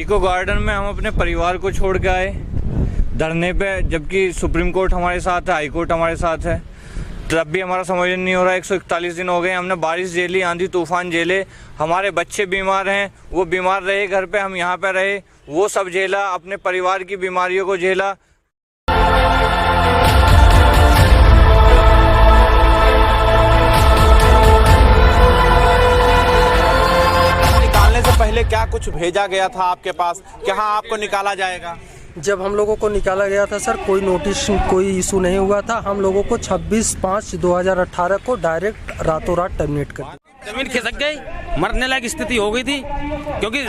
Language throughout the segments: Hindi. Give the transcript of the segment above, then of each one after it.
इको गार्डन में हम अपने परिवार को छोड़ के आए धरने पे, जबकि सुप्रीम कोर्ट हमारे साथ है, हाई कोर्ट हमारे साथ है, तब भी हमारा समझ नहीं हो रहा। 141 दिन हो गए, हमने बारिश झेली, आंधी तूफान झेले, हमारे बच्चे बीमार हैं, वो बीमार रहे घर पे, हम यहाँ पे रहे, वो सब झेला, अपने परिवार की बीमारियों को झेला। निकालने से पहले क्या कुछ भेजा गया था आपके पास कि हाँ आपको निकाला जाएगा? जब हम लोगों को निकाला गया था सर, कोई नोटिस, कोई इशू नहीं हुआ था। हम लोगों को 26/5/2018 को डायरेक्ट रातों रात टर्मिनेट कर दिया। जमीन खिसक गई, मरने लायक स्थिति हो गई थी, क्योंकि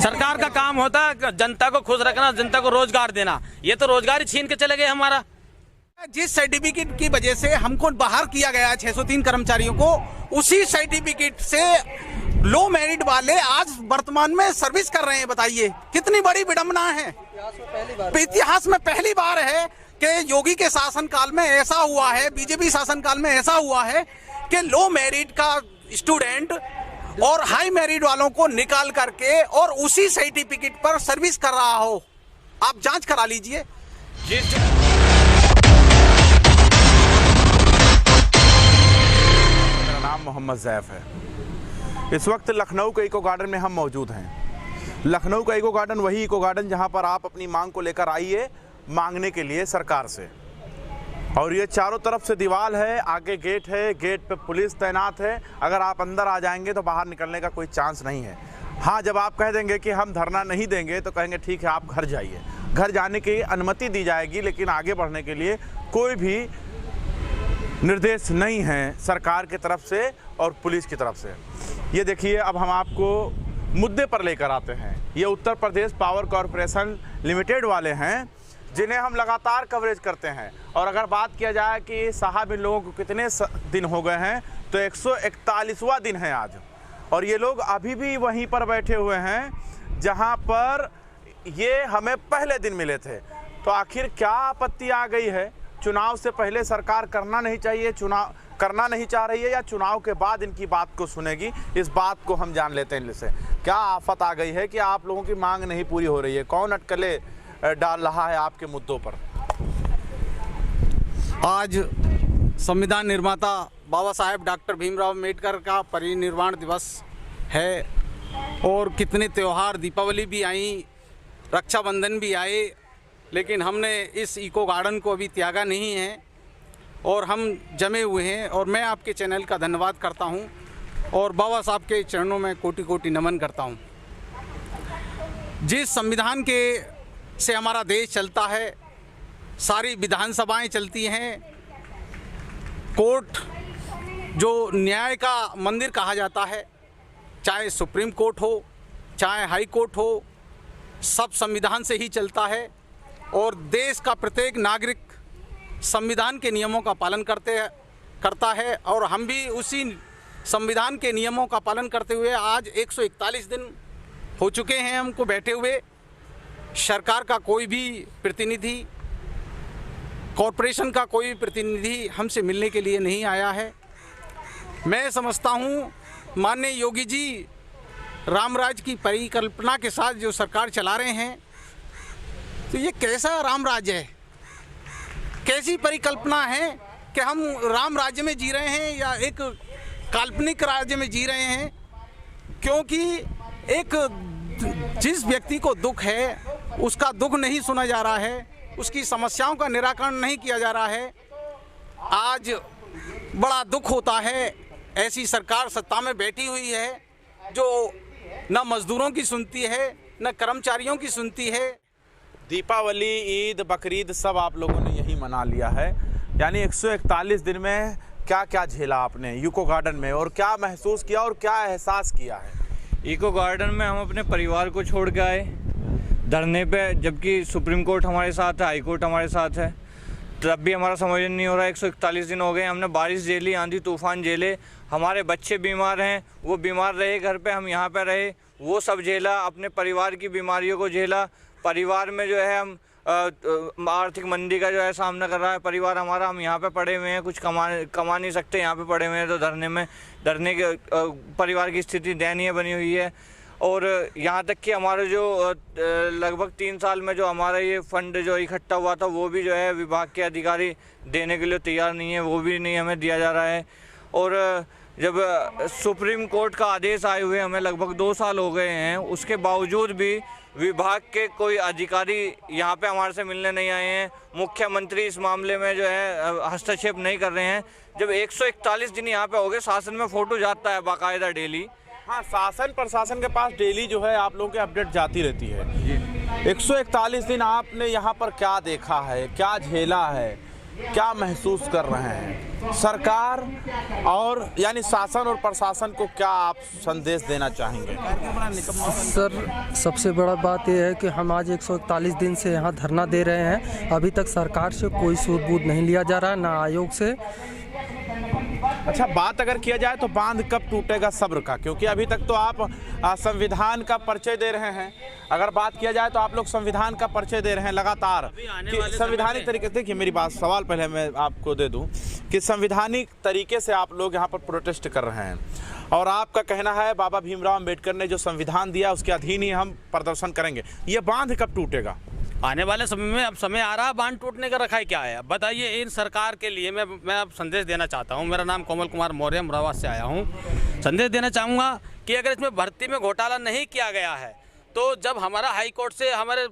सरकार का काम होता है जनता को खुश रखना, जनता को रोजगार देना। ये तो रोजगार ही छीन के चले गए हमारा। जिस सर्टिफिकेट की वजह से हमको बाहर किया गया 603 कर्मचारियों को, उसी सर्टिफिकेट से लो मेरिट वाले आज वर्तमान में सर्विस कर रहे हैं। बताइए कितनी बड़ी विडंबना है। इतिहास में पहली बार है कि योगी के शासनकाल में ऐसा हुआ है, बीजेपी शासनकाल में ऐसा हुआ है कि लो मेरिट का स्टूडेंट और हाई मेरिट वालों को निकाल करके और उसी सर्टिफिकेट पर सर्विस कर रहा हो। आप जांच करा लीजिए। मेरा नाम मोहम्मद जैफ है। इस वक्त लखनऊ के इको गार्डन में हम मौजूद हैं। लखनऊ का इको गार्डन वही इको गार्डन जहां पर आप अपनी मांग को लेकर आइए मांगने के लिए सरकार से। और ये चारों तरफ से दीवार है, आगे गेट है, गेट पे पुलिस तैनात है। अगर आप अंदर आ जाएंगे तो बाहर निकलने का कोई चांस नहीं है। हाँ, जब आप कह देंगे कि हम धरना नहीं देंगे तो कहेंगे ठीक है आप घर जाइए। घर जाने की अनुमति दी जाएगी, लेकिन आगे बढ़ने के लिए कोई भी निर्देश नहीं है सरकार की तरफ से और पुलिस की तरफ से। ये देखिए, अब हम आपको मुद्दे पर लेकर आते हैं। ये Uttar Pradesh power corporation limited वाले हैं जिन्हें हम लगातार कवरेज करते हैं। और अगर बात किया जाए कि साहब इन लोगों को कितने दिन हो गए हैं, तो 141वां दिन है आज। और ये लोग अभी भी वहीं पर बैठे हुए हैं जहां पर ये हमें पहले दिन मिले थे। तो आखिर क्या आपत्ति आ गई है? चुनाव से पहले सरकार करना नहीं चाहिए, चुनाव करना नहीं चाह रही है, या चुनाव के बाद इनकी बात को सुनेगी? इस बात को हम जान लेते हैं इनसे। क्या आफत आ गई है कि आप लोगों की मांग नहीं पूरी हो रही है? कौन अटकलें डाल रहा है आपके मुद्दों पर? आज संविधान निर्माता बाबा साहेब डॉक्टर भीमराव अम्बेडकर का परिनिर्वाण दिवस है और कितने त्यौहार, दीपावली भी आई, रक्षाबंधन भी आए, लेकिन हमने इस इको गार्डन को अभी त्यागा नहीं है और हम जमे हुए हैं। और मैं आपके चैनल का धन्यवाद करता हूं और बाबा साहब के चरणों में कोटि कोटि नमन करता हूं। जिस संविधान के से हमारा देश चलता है, सारी विधानसभाएं चलती हैं, कोर्ट जो न्याय का मंदिर कहा जाता है, चाहे सुप्रीम कोर्ट हो चाहे हाई कोर्ट हो, सब संविधान से ही चलता है। और देश का प्रत्येक नागरिक संविधान के नियमों का पालन करता है और हम भी उसी संविधान के नियमों का पालन करते हुए आज 141 दिन हो चुके हैं हमको बैठे हुए। सरकार का कोई भी प्रतिनिधि, कॉरपोरेशन का कोई प्रतिनिधि हमसे मिलने के लिए नहीं आया है। मैं समझता हूँ माननीय योगी जी राम राज्य की परिकल्पना के साथ जो सरकार चला रहे हैं, तो ये कैसा राम राज्य है, कैसी परिकल्पना है कि हम राम राज्य में जी रहे हैं या एक काल्पनिक राज्य में जी रहे हैं? क्योंकि एक जिस व्यक्ति को दुख है उसका दुख नहीं सुना जा रहा है, उसकी समस्याओं का निराकरण नहीं किया जा रहा है। आज बड़ा दुख होता है, ऐसी सरकार सत्ता में बैठी हुई है जो न मजदूरों की सुनती है न कर्मचारियों की सुनती है। दीपावली, ईद, बकरीद सब आप लोगों ने यही मना लिया है। यानी 141 दिन में क्या क्या झेला आपने इको गार्डन में, और क्या महसूस किया और क्या एहसास किया है? इको गार्डन में हम अपने परिवार को छोड़ के आए धरने पे, जबकि सुप्रीम कोर्ट हमारे साथ है, हाई कोर्ट हमारे साथ है, तब भी हमारा समझ नहीं हो रहा। 141 दिन हो गए, हमने बारिश झेली, आंधी तूफान झेले, हमारे बच्चे बीमार हैं, वो बीमार रहे घर पे, हम यहाँ पे रहे, वो सब झेला, अपने परिवार की बीमारियों को झेला। परिवार में जो है हम आर्थिक मंदी का जो है सामना कर रहा है परिवार हमारा। हम यहाँ पे पड़े हुए हैं, कुछ कमा नहीं सकते, यहाँ पे पड़े हुए हैं, तो धरने के परिवार की स्थिति दयनीय बनी हुई है। और यहाँ तक कि हमारे जो लगभग 3 साल में जो हमारा ये फंड जो इकट्ठा हुआ था वो भी जो है विभाग के अधिकारी देने के लिए तैयार नहीं है, वो भी नहीं हमें दिया जा रहा है। और जब सुप्रीम कोर्ट का आदेश आए हुए हमें लगभग 2 साल हो गए हैं, उसके बावजूद भी विभाग के कोई अधिकारी यहाँ पे हमारे से मिलने नहीं आए हैं। मुख्यमंत्री इस मामले में जो है हस्तक्षेप नहीं कर रहे हैं। जब 141 दिन यहाँ पे हो गए, शासन में फ़ोटो जाता है बाकायदा डेली। हाँ, शासन प्रशासन के पास डेली जो है आप लोगों की अपडेट जाती रहती है। 141 दिन आपने यहाँ पर क्या देखा है, क्या झेला है, क्या महसूस कर रहे हैं? सरकार और यानी शासन और प्रशासन को क्या आप संदेश देना चाहेंगे? सर, सबसे बड़ा बात यह है कि हम आज 141 दिन से यहाँ धरना दे रहे हैं। अभी तक सरकार से कोई सूद-बूद नहीं लिया जा रहा है, ना आयोग से। अच्छा, बात अगर किया जाए तो बांध कब टूटेगा सब्र का, क्योंकि अभी तक तो आप संविधान का परिचय दे रहे हैं। अगर बात किया जाए तो आप लोग संविधान का परिचय दे रहे हैं लगातार कि संवैधानिक तरीके से। देखिए, मेरी बात सवाल पहले मैं आपको दे दूं कि संवैधानिक तरीके से आप लोग यहाँ पर प्रोटेस्ट कर रहे हैं और आपका कहना है बाबा भीमराव अंबेडकर ने जो संविधान दिया उसके अधीन ही हम प्रदर्शन करेंगे। ये बांध कब टूटेगा? आने वाले समय में अब समय आ रहा है, बांध टूटने का रखा है क्या है? अब बताइए, इन सरकार के लिए मैं अब संदेश देना चाहता हूं। मेरा नाम कोमल कुमार मौर्य, मुरादाबाद से आया हूं। संदेश देना चाहूँगा कि अगर इसमें भर्ती में घोटाला नहीं किया गया है तो जब हमारा हाई कोर्ट से हमारे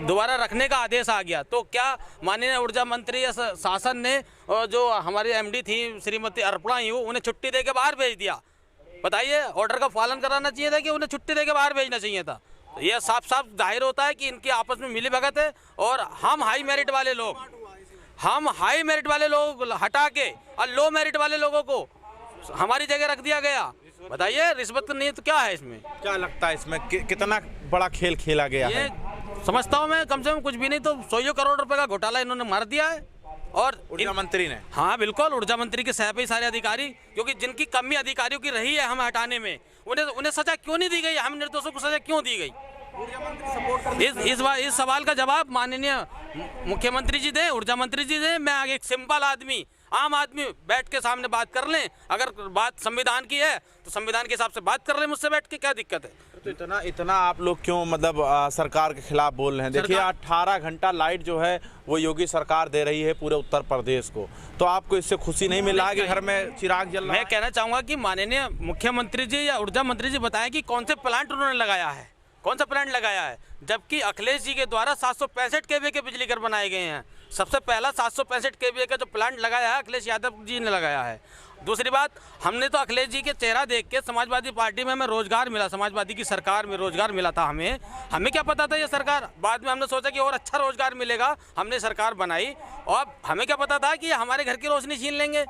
दोबारा रखने का आदेश आ गया तो क्या माननीय ऊर्जा मंत्री या शासन ने जो हमारी एमडी थी श्रीमती अर्पणा यू, उन्हें छुट्टी दे के बाहर भेज दिया? बताइए, ऑर्डर का पालन कराना चाहिए था कि उन्हें छुट्टी दे के बाहर भेजना चाहिए था? यह साफ साफ जाहिर होता है कि इनकी आपस में मिली भगत है और हम हाई मेरिट वाले लोग हटा के और लो मेरिट वाले लोगों को हमारी जगह रख दिया गया। बताइए, रिश्वत नहीं तो क्या है इसमें? क्या लगता है इसमें कितना बड़ा खेल खेला गया है? समझता हूँ मैं, कम से कम कुछ भी नहीं तो 100 करोड़ रुपए का घोटाला इन्होंने मार दिया है। और ऊर्जा मंत्री ने, हाँ बिल्कुल, ऊर्जा मंत्री के सह पे सारे अधिकारी, क्योंकि जिनकी कमी अधिकारियों की रही है हमें हटाने में, उन्हें सजा क्यों नहीं दी गई? हम निर्दोषों को सजा क्यों दी गई? इस सवाल का जवाब माननीय मुख्यमंत्री जी दें, ऊर्जा मंत्री जी दें। मैं आगे एक सिंपल आदमी, आम आदमी बैठ के सामने बात कर लें। अगर बात संविधान की है तो संविधान के हिसाब से बात कर लें मुझसे बैठ के, क्या दिक्कत है? तो इतना आप लोग क्यों मतलब सरकार के खिलाफ बोल रहे हैं? देखिए, 18 घंटा लाइट जो है वो योगी सरकार दे रही है पूरे उत्तर प्रदेश को, तो आपको इससे खुशी नहीं मिल रहा है कि घर में चिराग जल रहा है? मैं कहना चाहूँगा कि माननीय मुख्यमंत्री जी या ऊर्जा मंत्री जी बताएं कि कौन से प्लांट उन्होंने लगाया है, कौन सा प्लांट लगाया है? जबकि अखिलेश जी के द्वारा 765 केवीए के बिजली घर बनाए गए हैं। सबसे पहला 765 केवीए का जो प्लांट लगाया है अखिलेश यादव जी ने लगाया है। दूसरी बात, हमने तो अखिलेश जी के चेहरा देख के समाजवादी पार्टी में हमें रोजगार मिला, समाजवादी की सरकार में रोजगार मिला था। हमें क्या पता था ये सरकार, बाद में हमने सोचा कि और अच्छा रोजगार मिलेगा, हमने सरकार बनाई और हमें क्या पता था कि हमारे घर की रोशनी छीन लेंगे।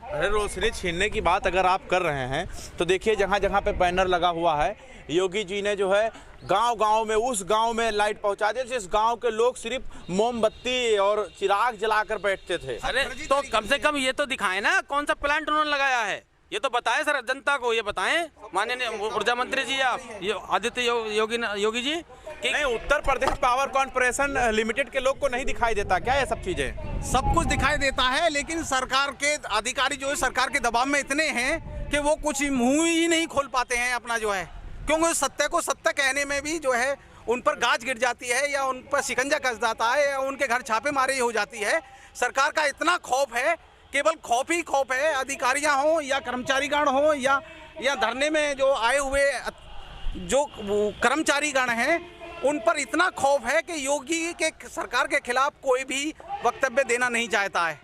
अरे, रोशनी छीनने की बात अगर आप कर रहे हैं तो देखिए, जहाँ जहाँ पे बैनर लगा हुआ है, योगी जी ने जो है गांव-गांव में, उस गांव में लाइट पहुंचा दी जिस गांव के लोग सिर्फ मोमबत्ती और चिराग जलाकर बैठते थे। अरे तो कम से कम ये तो दिखाएं ना कौन सा प्लांट उन्होंने लगाया है, ये तो बताएं सर, जनता को ये बताएं माननीय ऊर्जा मंत्री जी या आदित्य योगी जी कि नहीं, Uttar Pradesh power corporation limited के लोग को नहीं दिखाई देता क्या ये सब चीजें? सब कुछ दिखाई देता है, लेकिन सरकार के अधिकारी जो है सरकार के दबाव में इतने हैं कि वो कुछ मुंह ही नहीं खोल पाते हैं अपना जो है, क्योंकि सत्य को सत्य कहने में भी जो है उन पर गाज गिर जाती है या उन पर शिकंजा कस जाता है या उनके घर छापेमारी हो जाती है। सरकार का इतना खौफ है, केवल खौफ ही खौफ है, अधिकारियां हों या कर्मचारीगण हों या धरने में जो आए हुए जो कर्मचारीगण हैं उन पर इतना खौफ है कि योगी के सरकार के खिलाफ कोई भी वक्तव्य देना नहीं चाहता है।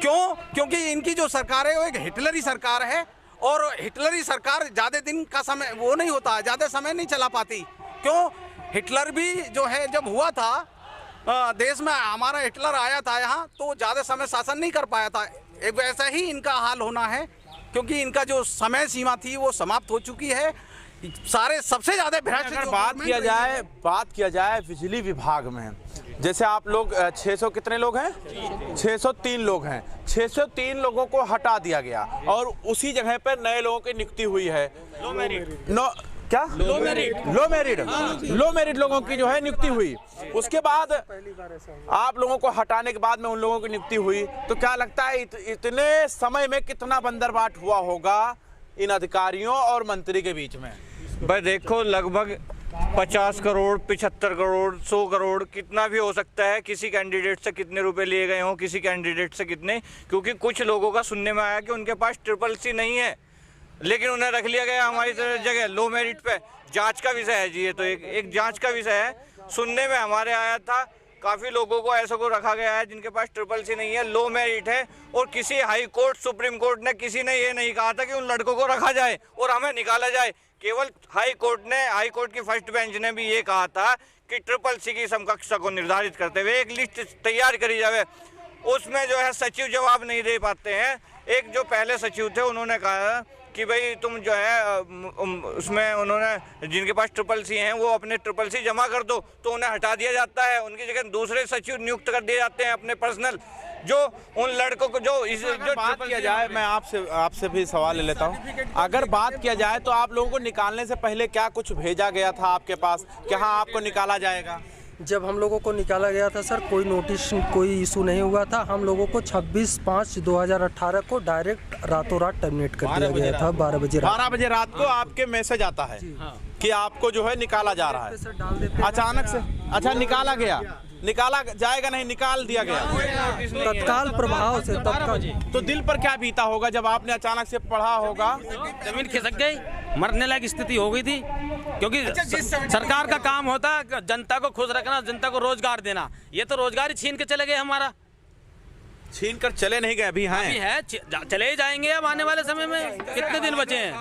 क्यों? क्योंकि इनकी जो सरकार है वो एक हिटलरी सरकार है और हिटलरी सरकार ज़्यादा दिन का समय वो नहीं होता, ज़्यादा समय नहीं चला पाती। क्यों? हिटलर भी जो है जब हुआ था देश में, हमारा हिटलर आया था यहाँ तो ज़्यादा समय शासन नहीं कर पाया था। एक वैसा ही इनका हाल होना है, क्योंकि इनका जो समय सीमा थी वो समाप्त हो चुकी है। सारे सबसे ज़्यादा भ्रष्ट अगर बात किया जाए बिजली विभाग में, जैसे आप लोग 600 कितने लोग हैं? 603 लोग हैं। 603 लोगों को हटा दिया गया और उसी जगह पर नए लोगों की नियुक्ति हुई है। लो मेरिट लोगों की जो है नियुक्ति हुई। उसके बाद आप लोगों को हटाने के बाद में उन लोगों की नियुक्ति हुई, तो क्या लगता है इतने समय में कितना बंदरबाट हुआ होगा इन अधिकारियों और मंत्री के बीच में? भाई देखो, लगभग 50 करोड़, 75 करोड़, 100 करोड़, कितना भी हो सकता है। किसी कैंडिडेट से कितने रुपए लिए गए हों, किसी कैंडिडेट से कितने, क्योंकि कुछ लोगों का सुनने में आया कि उनके पास CCC नहीं है, लेकिन उन्हें रख लिया गया हमारी जगह लो मेरिट पे। जांच का विषय है जी, ये तो एक जांच का विषय है। सुनने में हमारे आया था काफ़ी लोगों को ऐसा को रखा गया है जिनके पास CCC नहीं है, लो मेरिट है। और किसी हाई कोर्ट, सुप्रीम कोर्ट ने, किसी ने ये नहीं कहा था कि उन लड़कों को रखा जाए और हमें निकाला जाए। केवल हाई कोर्ट की फर्स्ट बेंच ने भी ये कहा था कि CCC की समकक्षता को निर्धारित करते हुए एक लिस्ट तैयार करी जाए। उसमें जो है सचिव जवाब नहीं दे पाते हैं। एक जो पहले सचिव थे उन्होंने कहा कि भाई तुम जो है उसमें उन्होंने जिनके पास CCC हैं वो अपने CCC जमा कर दो, तो उन्हें हटा दिया जाता है। उनकी जगह दूसरे सचिव नियुक्त कर दिए जाते हैं अपने पर्सनल, जो उन लड़कों को जो बात किया जाए, मैं आपसे भी सवाल ले लेता हूँ। अगर बात किया जाए तो आप लोगों को निकालने से पहले क्या कुछ भेजा गया था आपके पास कि हाँ आपको निकाला जाएगा? जब हम लोगों को निकाला गया था सर, कोई नोटिस, कोई इशू नहीं हुआ था। हम लोगों को 26/5/2018 को डायरेक्ट रातों रात टर्मिनेट कर दिया गया था। 12 बजे रात को आपके मैसेज आता है कि आपको जो है निकाला जा रहा है अचानक से। अच्छा, निकाला गया, निकाला जाएगा नहीं, निकाल दिया गया तत्काल प्रभाव से। तो दिल पर क्या बीता होगा जब आपने अचानक से पढ़ा होगा? जमीन खिसक गई, मरने लायक स्थिति हो गई थी, क्योंकि सरकार का काम होता है जनता को खुश रखना, जनता को रोजगार देना। ये तो रोजगार ही छीन के चले गए हमारा। छीन कर चले नहीं गए, अभी हैं, चले ही जाएंगे। अब आने वाले समय में कितने दिन बचे हैं?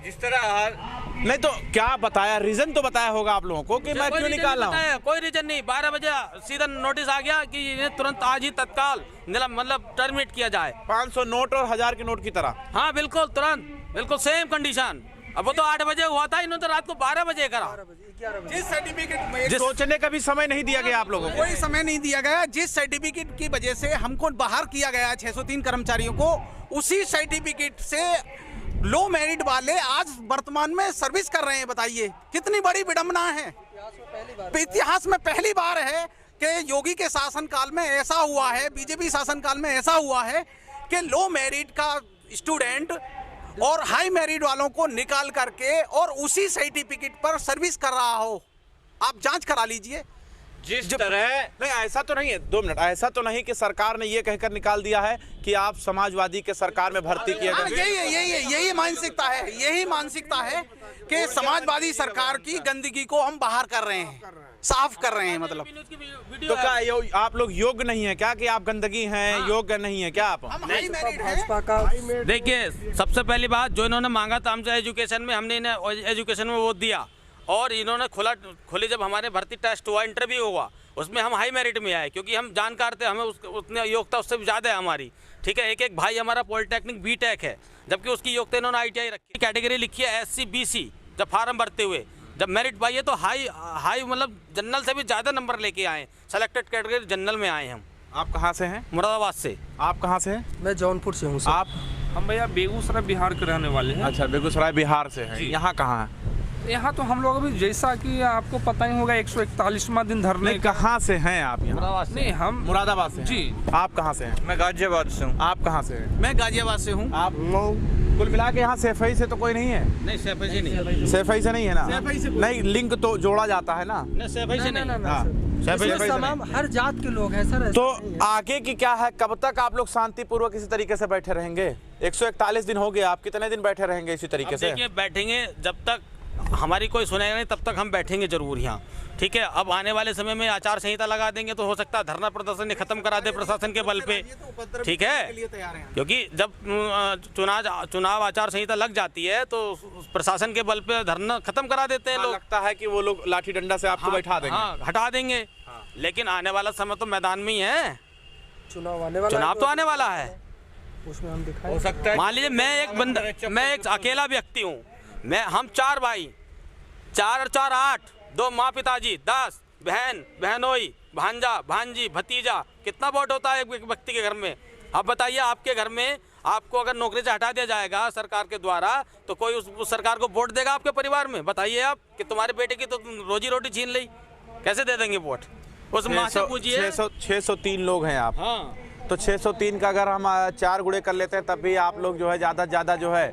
जिस तरह नहीं तो क्या बताया, रीजन तो बताया होगा आप लोगों को कि मैं क्यों निकाल रहा हूँ? कोई रीजन नहीं। 12 बजे सीधा नोटिस आ गया कि इन्हें तुरंत आज ही तत्काल मतलब टर्मिनेट किया जाए। 500 नोट और 1000 के नोट की तरह। हाँ बिल्कुल, तुरंत, बिल्कुल सेम कंडीशन। अब वो तो 8 बजे हुआ था, इन्होंने तो रात को 12 बजे करा। जिस सर्टिफिकेट सोचने का भी समय नहीं दिया गया आप लोगों को? कोई समय नहीं दिया गया। जिस सर्टिफिकेट की वजह से हमको बाहर किया गया 603 कर्मचारियों को, उसी सर्टिफिकेट से लो मेरिट वाले आज वर्तमान में सर्विस कर रहे हैं। बताइए कितनी बड़ी विडंबना है। इतिहास में पहली बार है कि योगी के शासनकाल में ऐसा हुआ है, बीजेपी शासनकाल में ऐसा हुआ है कि लो मेरिट का स्टूडेंट और हाई मेरिट वालों को निकाल करके और उसी सर्टिफिकेट पर सर्विस कर रहा हो। आप जांच करा लीजिए। जिस तरह नहीं, ऐसा तो नहीं है, 2 मिनट, ऐसा तो नहीं कि सरकार ने ये कहकर निकाल दिया है कि आप समाजवादी के सरकार में भर्ती किए गए। यही मानसिकता है, यही मानसिकता है कि समाजवादी सरकार की गंदगी को हम बाहर कर रहे हैं, साफ कर रहे हैं। मतलब तो क्या आप लोग योग्य नहीं है क्या कि आप गंदगी हैं, योग्य नहीं है क्या आप? भाजपा का देखिए, सबसे पहली बात जो इन्होंने मांगा था हमसे एजुकेशन में, हमने इन्हें एजुकेशन में वो दिया। और इन्होंने खुली जब हमारे भर्ती टेस्ट हुआ, इंटरव्यू हुआ, उसमें हम हाई मेरिट में आए, क्योंकि हम जानकार थे, हमें उतनी योग्यता उससे भी ज़्यादा है हमारी। ठीक है, एक भाई हमारा पॉलिटेक्निक B.Tech है, जबकि उसकी योग्यता इन्होंने ITI रखी। कैटेगरी लिखी है SC BC। जब फार्म भरते हुए जब मेरिट पाई है तो हाई मतलब जनरल से भी ज़्यादा नंबर लेके आए, सेलेक्टेड कैटेगरी जनरल में आए हम। आप कहाँ से हैं? मुरादाबाद से। आप कहाँ से हैं? मैं जौनपुर से हूँ सर। आप? हम भैया बेगूसराय बिहार के रहने वाले हैं। अच्छा, बेगूसराय बिहार से हैं। यहाँ कहाँ है? यहाँ तो हम लोग अभी, जैसा कि आपको पता ही होगा, 141वां दिन धरने। कहाँ से हैं आप? यहाँ नहीं, हम मुरादाबाद से जी। आप कहाँ से हैं? मैं गाजियाबाद से हूँ। आप कहाँ से हैं? मैं गाजियाबाद से हूँ। आप? कुल मिला के यहाँ सैफई से तो कोई नहीं है? नहीं, सैफई से नहीं। सैफई से नहीं है ना? नहीं, लिंक तो जोड़ा जाता है ना? नहीं, सैफई से नहीं। इसमें तमाम हर जात के लोग हैं सर। तो आगे की क्या है, कब तक आप लोग शांतिपूर्वक इसी तरीके से बैठे रहेंगे? 141 दिन हो गए, आप कितने दिन बैठे रहेंगे इसी तरीके से? देखिए, बैठेंगे जब तक हमारी कोई सुनेगा नहीं, तब तक हम बैठेंगे जरूर यहाँ। ठीक है, अब आने वाले समय में आचार संहिता लगा देंगे तो हो सकता है धरना प्रदर्शन खत्म करा दे प्रशासन के बल पे। ठीक है, क्योंकि जब चुनाव आचार संहिता लग जाती है तो प्रशासन के बल पे धरना खत्म करा देते हैं लोग। लगता है कि वो लोग लाठी डंडा से आपको बैठा देंगे। हाँ, हटा देंगे। लेकिन आने वाला समय तो मैदान में ही है, चुनाव तो आने वाला है। उसमें हम दिखाएं। हो सकता है। मान लीजिए मैं एक अकेला व्यक्ति हूँ, हम 4 भाई, 4 और 4 8, 2 माँ पिताजी, 10 बहन, बहनोई, भांजा, भांजी, भतीजा, कितना वोट होता है एक व्यक्ति के घर में? अब बताइए, आपके घर में आपको अगर नौकरी से हटा दिया जाएगा सरकार के द्वारा, तो कोई उस सरकार को वोट देगा आपके परिवार में? बताइए आप कि तुम्हारे बेटे की तो रोजी रोटी छीन ली, कैसे दे देंगे वोट? उस माँ से पूछिए। 603 लोग हैं आप। हाँ, तो 603 का अगर हम 4 गुणे कर लेते हैं तब भी आप लोग जो है ज़्यादा से ज़्यादा जो है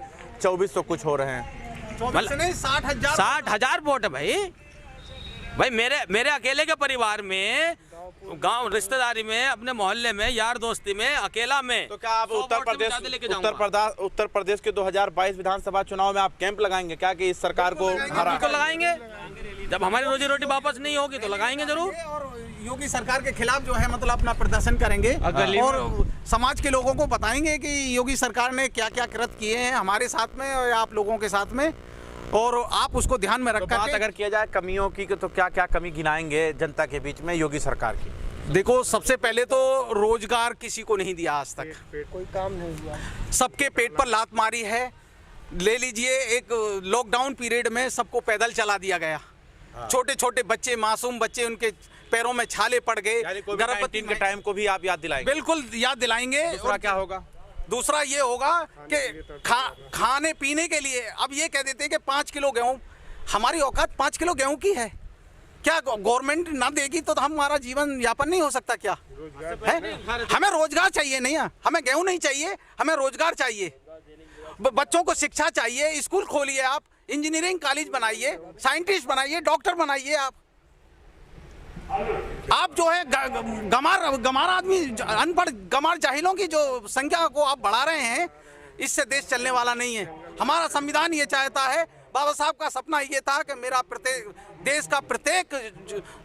24 तो कुछ हो रहे हैं। 24 नहीं 60,000 60,000 वोट है भाई मेरे अकेले के परिवार में, गांव रिश्तेदारी में, अपने मोहल्ले में, यार दोस्ती में, अकेला में। तो क्या आप उत्तर प्रदेश के 2022 विधानसभा चुनाव में आप कैंप लगाएंगे क्या कि इस सरकार को हरा? बिल्कुल लगाएंगे, जब हमारी रोजी रोटी वापस नहीं होगी तो लगाएंगे जरूर। और योगी सरकार के खिलाफ जो है मतलब अपना प्रदर्शन करेंगे और समाज के लोगों को बताएंगे कि योगी सरकार ने क्या क्या कृत किए हैं हमारे साथ में और आप लोगों के साथ में, और आप उसको ध्यान में रख तो बात अगर किया जाए कमियों की तो क्या क्या कमी गिनाएंगे जनता के बीच में योगी सरकार की? देखो, सबसे पहले तो रोजगार किसी को नहीं दिया आज तक, कोई काम नहीं हुआ। सबके पेट पर लात मारी है। ले लीजिए, एक लॉकडाउन पीरियड में सबको पैदल चला दिया गया। छोटे छोटे बच्चे, मासूम बच्चे, उनके पैरों में छाले पड़ गए। गर्भवती के टाइम को भी आप याद दिलाएंगे? बिल्कुल याद दिलाएंगे। दूसरा क्या होगा? दूसरा ये होगा कि खाने पीने के लिए अब ये कह देते हैं कि 5 किलो गेहूं, हमारी औकात 5 किलो गेहूं की है क्या? गवर्नमेंट ना देगी तो हमारा जीवन यापन नहीं हो सकता क्या है? हमें रोजगार चाहिए, नहीं है हमें गेहूं नहीं चाहिए, हमें रोजगार चाहिए। बच्चों को शिक्षा चाहिए, स्कूल खोलिए, आप इंजीनियरिंग कॉलेज बनाइए, साइंटिस्ट बनाइए, डॉक्टर बनाइए। आप जो है गमार आदमी, अनपढ़ गमार जाहिलों की जो संख्या को आप बढ़ा रहे हैं, इससे देश चलने वाला नहीं है। हमारा संविधान ये चाहता है, बाबा साहब का सपना ये था कि मेरा देश का प्रत्येक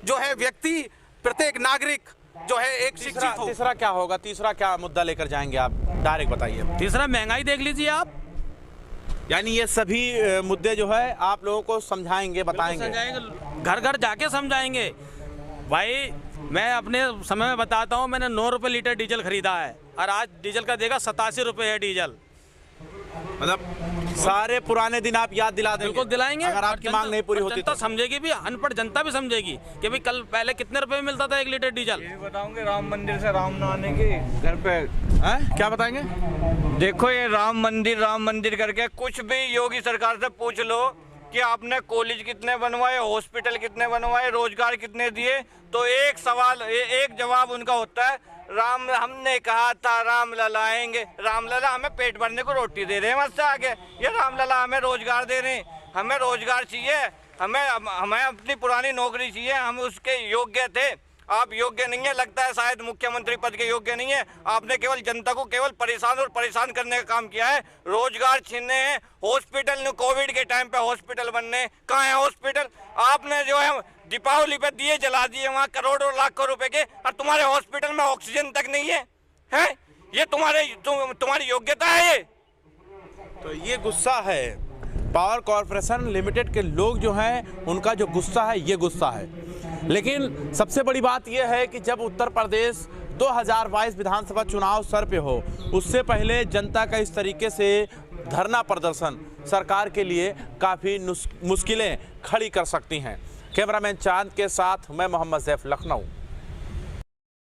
जो है व्यक्ति, प्रत्येक नागरिक जो है एक शिक्षित हो। तीसरा क्या होगा? तीसरा क्या मुद्दा लेकर जाएंगे आप? डायरेक्ट बताइए। तीसरा महंगाई देख लीजिए आप। यानी ये सभी मुद्दे जो है आप लोगों को समझाएंगे, बताएंगे, घर घर जाके समझाएंगे। भाई मैं अपने समय में बताता हूँ, मैंने 9 रुपये लीटर डीजल खरीदा है और आज डीजल का देगा 87 रुपये है डीजल। मतलब सारे पुराने दिन आप याद दिला देंगे? बिल्कुल दिलाएंगे। अगर आपकी मांग नहीं पूरी होती तो समझेगी भी, अनपढ़ जनता भी समझेगी कि भाई कल पहले कितने रुपए में मिलता था 1 लीटर डीजल। ये बताऊंगे राम मंदिर से राम न आने की घर पे क्या बताएंगे? देखो, ये राम मंदिर करके कुछ भी योगी सरकार से पूछ लो कि आपने कॉलेज कितने बनवाए, हॉस्पिटल कितने बनवाए, रोजगार कितने दिए, तो एक सवाल, एक जवाब उनका होता है, राम हमने कहा था राम लला आएंगे। राम लला हमें पेट भरने को रोटी दे रहे हैं, मत से आगे ये राम लला हमें रोजगार दे रहे हैं। हमें रोजगार चाहिए, हमें अपनी पुरानी नौकरी चाहिए, हम उसके योग्य थे। आप योग्य नहीं है, लगता है शायद मुख्यमंत्री पद के योग्य नहीं है। आपने केवल जनता को केवल परेशान करने का काम किया है। रोजगार छीनने हैं, हॉस्पिटल, कोविड के टाइम पे हॉस्पिटल बनने, कहाँ है हॉस्पिटल? आपने जो है दीपावली पे दिए जला दिए वहाँ करोड़ों लाखों रुपए के, और तुम्हारे हॉस्पिटल में ऑक्सीजन तक नहीं है। हैं? ये तुम्हारी योग्यता है? तो ये गुस्सा है पावर कॉर्पोरेशन लिमिटेड के लोग जो हैं, उनका जो गुस्सा है ये गुस्सा है। लेकिन सबसे बड़ी बात यह है कि जब उत्तर प्रदेश 2022 विधानसभा चुनाव सर पे हो, उससे पहले जनता का इस तरीके से धरना प्रदर्शन सरकार के लिए काफ़ी मुश्किलें खड़ी कर सकती हैं। कैमरामैन चांद के साथ मैं मोहम्मद ज़ैफ, लखनऊ।